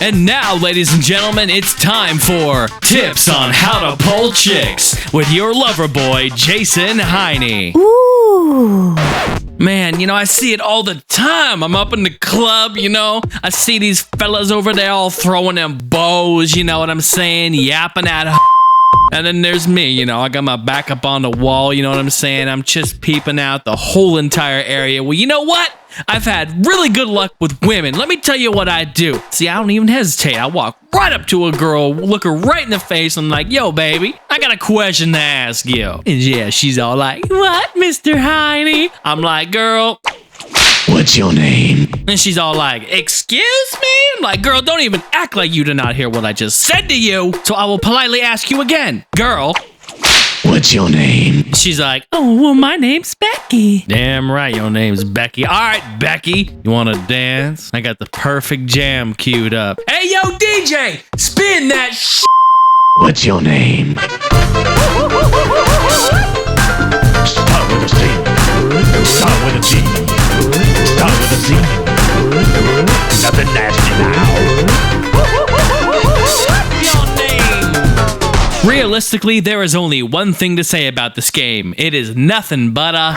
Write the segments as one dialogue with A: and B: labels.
A: And now, ladies and gentlemen, it's time for Tips on How to Pull Chicks with your lover boy, Jason Heine.
B: Ooh.
A: Man, I see it all the time. I'm up in the club, I see these fellas over there all throwing them bows, you know what I'm saying? Yapping at and then there's me, I got my back up on the wall, you know what I'm saying? I'm just peeping out the whole entire area. Well, you know what? I've had really good luck with women. Let me tell you what I do. See, I don't even hesitate. I walk right up to a girl, look her right in the face, and I'm like, yo, baby, I got a question to ask you. And yeah, she's all like, what, Mr. Heine? I'm like, girl,
C: what's your name?
A: and she's all like, excuse me? I'm like, girl, don't even act like you did not hear what I just said to you. So I will politely ask you again. Girl,
C: what's your name?
A: she's like, oh, well, my name's Becky. Damn right, your name's Becky. All right, Becky, you want to dance? I got the perfect jam queued up. Hey, yo, DJ, spin that shit.
C: What's your name? Start with a C. Start with a G. Start with a Z. Nothing nasty now.
A: Your name. Realistically, there is only one thing to say about this game. It is nothing but a...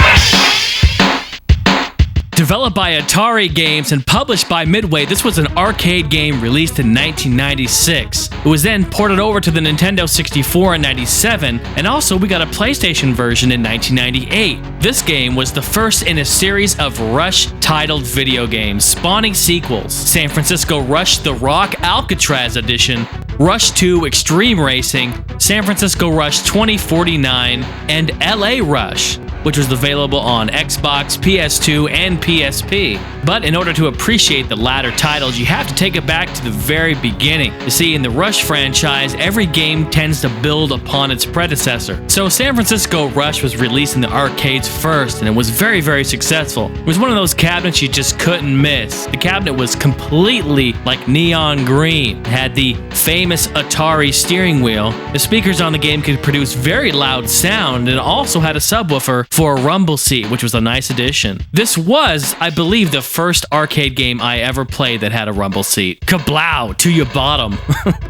A: Developed by Atari Games and published by Midway, this was an arcade game released in 1996. It was then ported over to the Nintendo 64 in 97, and also we got a PlayStation version in 1998. This game was the first in a series of Rush-titled video games, spawning sequels: San Francisco Rush The Rock Alcatraz Edition, Rush 2 Extreme Racing, San Francisco Rush 2049, and LA Rush, which was available on Xbox, PS2, and PSP. But in order to appreciate the latter titles, you have to take it back to the very beginning. You see, in the Rush franchise, every game tends to build upon its predecessor. So San Francisco Rush was released in the arcades first, and it was very, very successful. It was one of those cabinets you just couldn't miss. The cabinet was completely like neon green. It had the famous Atari steering wheel. The speakers on the game could produce very loud sound, and it also had a subwoofer for a rumble seat, which was a nice addition. This was, I believe, the first arcade game I ever played that had a rumble seat. Kablow to your bottom.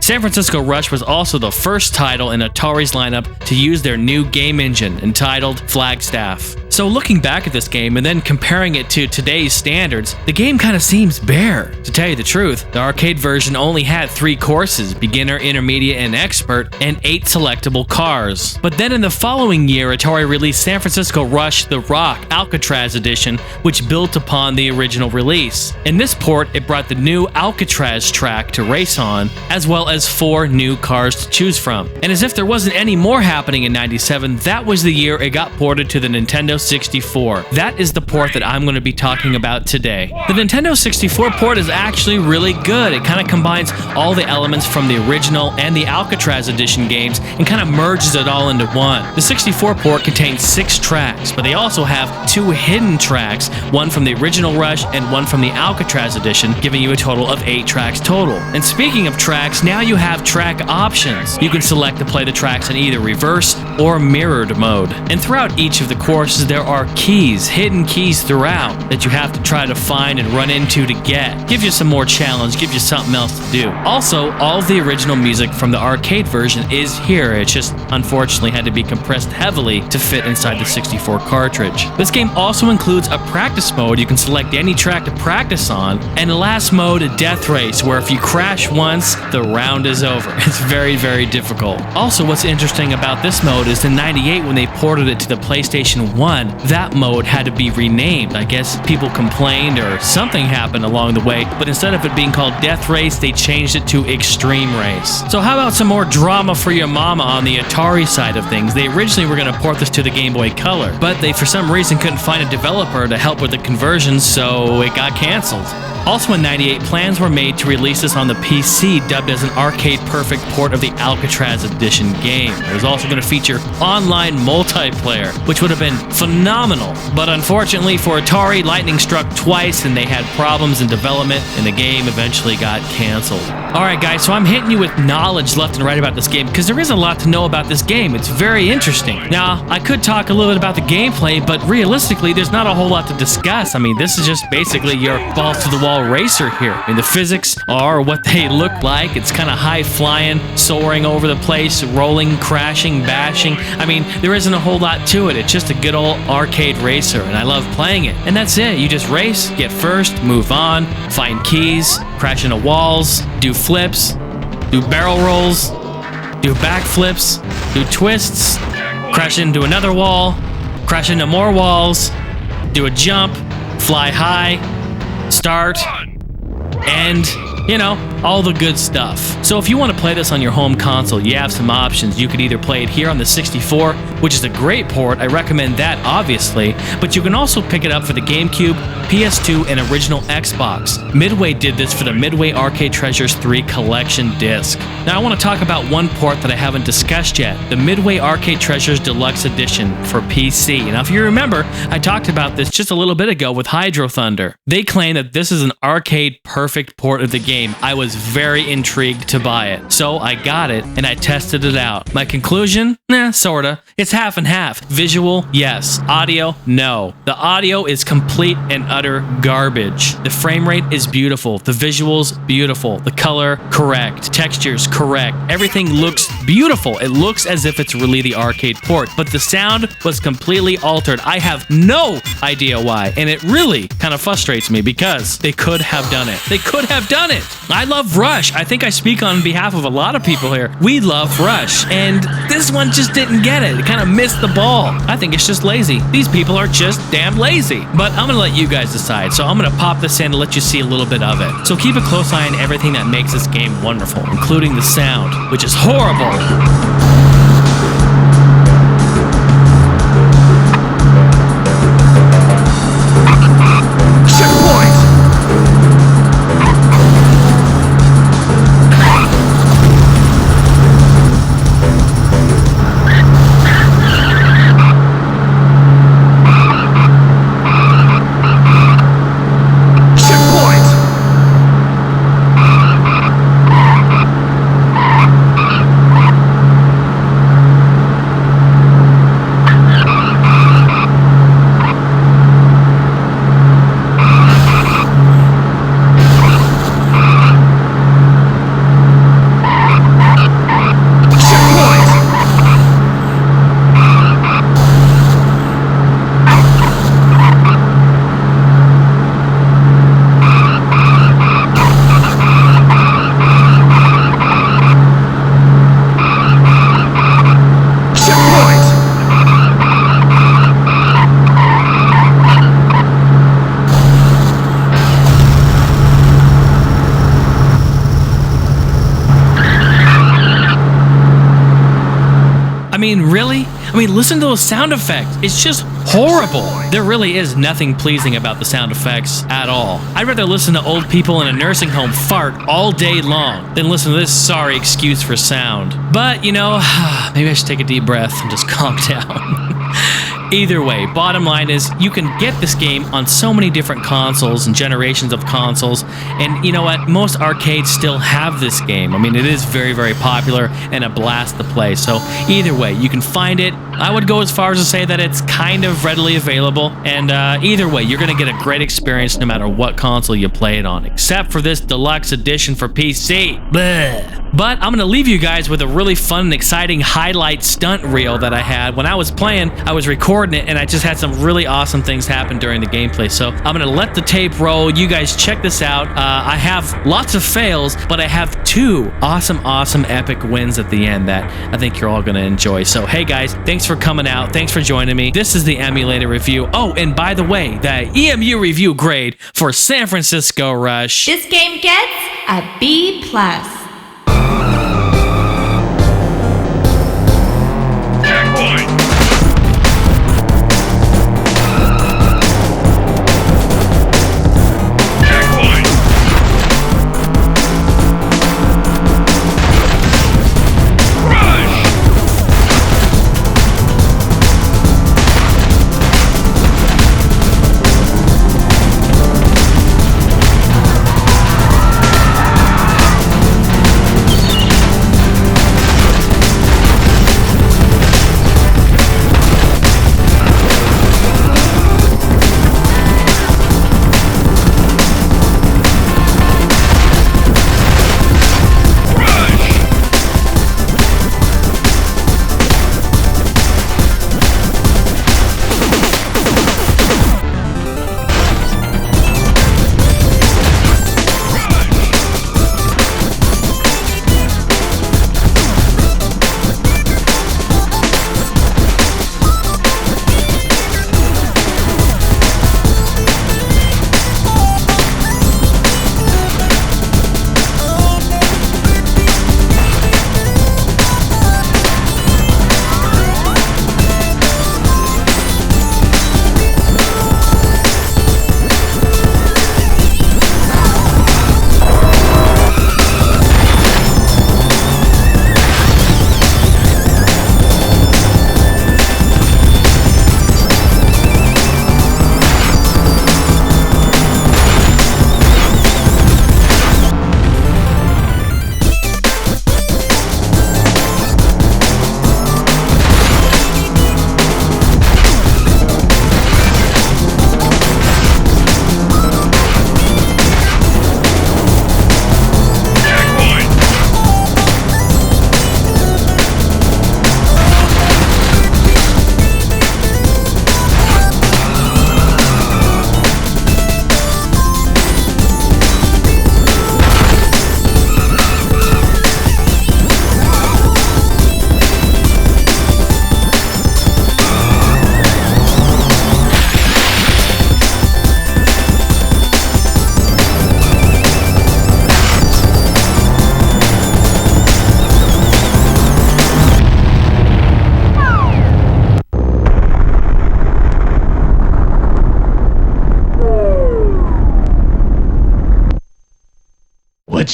A: San Francisco Rush was also the first title in Atari's lineup to use their new game engine entitled Flagstaff. So looking back at this game and then comparing it to today's standards, the game kind of seems bare. To tell you the truth, the arcade version only had 3 courses, beginner, intermediate, and expert, and 8 selectable cars. But then in the following year, Atari released San Francisco Rush The Rock Alcatraz Edition, which built upon the original release. In this port, it brought the new Alcatraz track to race on, as well as 4 new cars to choose from. And as if there wasn't any more happening in 97, that was the year it got ported to the Nintendo 64. That is the port that I'm going to be talking about today. The Nintendo 64 port is actually really good. It kind of combines all the elements from the original and the Alcatraz Edition games and kind of merges it all into one. The 64 port contains 6 tracks, but they also have 2 hidden tracks, one from the original Rush and one from the Alcatraz Edition, giving you a total of 8 tracks total. And speaking of tracks, now you have track options. You can select to play the tracks in either reverse or mirrored mode. And throughout each of the courses, there are keys, hidden keys throughout, that you have to try to find and run into to get. Gives you some more challenge, gives you something else to do. Also, all of the original music from the arcade version is here. It just unfortunately had to be compressed heavily to fit inside the 64 cartridge. This game also includes a practice mode. You can select any track to practice on, and the last mode, a death race, where if you crash once, the round is over. It's very, very difficult. Also, what's interesting about this mode is in 98, when they ported it to the PlayStation 1, that mode had to be renamed. I guess people complained or something happened along the way, but instead of it being called Death Race, they changed it to Extreme Race. So how about some more drama for your mama on the Atari side of things? They originally were going to port this to the Game Boy Color, but they for some reason couldn't find a developer to help with the conversion, so it got canceled. Also in 98, plans were made to release this on the PC, dubbed as an arcade-perfect port of the Alcatraz Edition game. It was also going to feature online multiplayer, which would have been phenomenal. But unfortunately for Atari, lightning struck twice and they had problems in development, and the game eventually got canceled. Alright guys, so I'm hitting you with knowledge left and right about this game, because there is a lot to know about this game. It's very interesting. Now, I could talk a little bit about the gameplay, but realistically, there's not a whole lot to discuss. I mean, this is just basically your balls to the wall ball racer here. I mean, the physics are what they look like. It's kind of high flying, soaring over the place, rolling, crashing, bashing. I mean, there isn't a whole lot to it. It's just a good old arcade racer, and I love playing it. And that's it. You just race, get first, move on, find keys, crash into walls, do flips, do barrel rolls, do backflips, do twists, crash into another wall, crash into more walls, do a jump, fly high, start, end, you know, all the good stuff. So if you want to play this on your home console, you have some options. You could either play it here on the 64, which is a great port. I recommend that, obviously. But you can also pick it up for the GameCube, PS2, and original Xbox. Midway did this for the Midway Arcade Treasures 3 Collection disc. Now I want to talk about one port that I haven't discussed yet, the Midway Arcade Treasures Deluxe Edition for PC. Now if you remember, I talked about this just a little bit ago with Hydro Thunder. They claim that this is an arcade perfect port of the game. I was very intrigued to buy it. So I got it and I tested it out. My conclusion? Sorta. It's half and half. Visual? Yes. Audio? No. The audio is complete and utter garbage. The frame rate is beautiful. The visuals? Beautiful. The color? Correct. Textures? Correct. Everything looks beautiful. It looks as if it's really the arcade port, but the sound was completely altered. I have no idea why, and it really kind of frustrates me because they could have done it. They could have done it. I love Rush. I think I speak on behalf of a lot of people here. We love Rush, and this one just didn't get it. It kind of missed the ball. I think it's just lazy. These people are just damn lazy. But I'm gonna let you guys decide, so I'm gonna pop this in to let you see a little bit of it. So keep a close eye on everything that makes this game wonderful, including the sound, which is horrible. I mean, really? I mean, listen to those sound effects. It's just horrible. There really is nothing pleasing about the sound effects at all. I'd rather listen to old people in a nursing home fart all day long than listen to this sorry excuse for sound. But, you know, maybe I should take a deep breath and just calm down. Either way, bottom line is you can get this game on so many different consoles and generations of consoles, and you know what? Most arcades still have this game. I mean, it is very, very popular and a blast to play. So either way, you can find it. I would go as far as to say that it's kind of readily available, and either way, you're going to get a great experience no matter what console you play it on, except for this deluxe edition for PC. Bleh. But I'm going to leave you guys with a really fun and exciting highlight stunt reel that I had. When I was playing, I was recording it, and I just had some really awesome things happen during the gameplay. So I'm going to let the tape roll. You guys check this out. I have lots of fails, but I have two awesome epic wins at the end that I think you're all going to enjoy. So hey guys, thanks for coming out. Thanks for joining me. This is the Emulator Review. Oh, and by the way, the EMU review grade for San Francisco Rush.
B: This game gets a B+.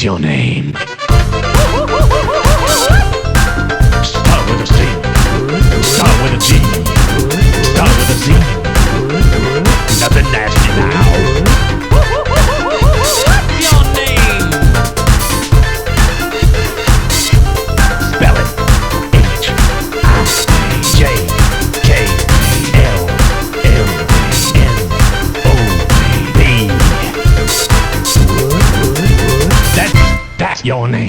C: That's your name. Start with a C. Start with a G. Start with a Z. Nothing nasty now.
A: Your name.
C: Spell it. H-I-J-K-L-L-N-O-B. That's your name.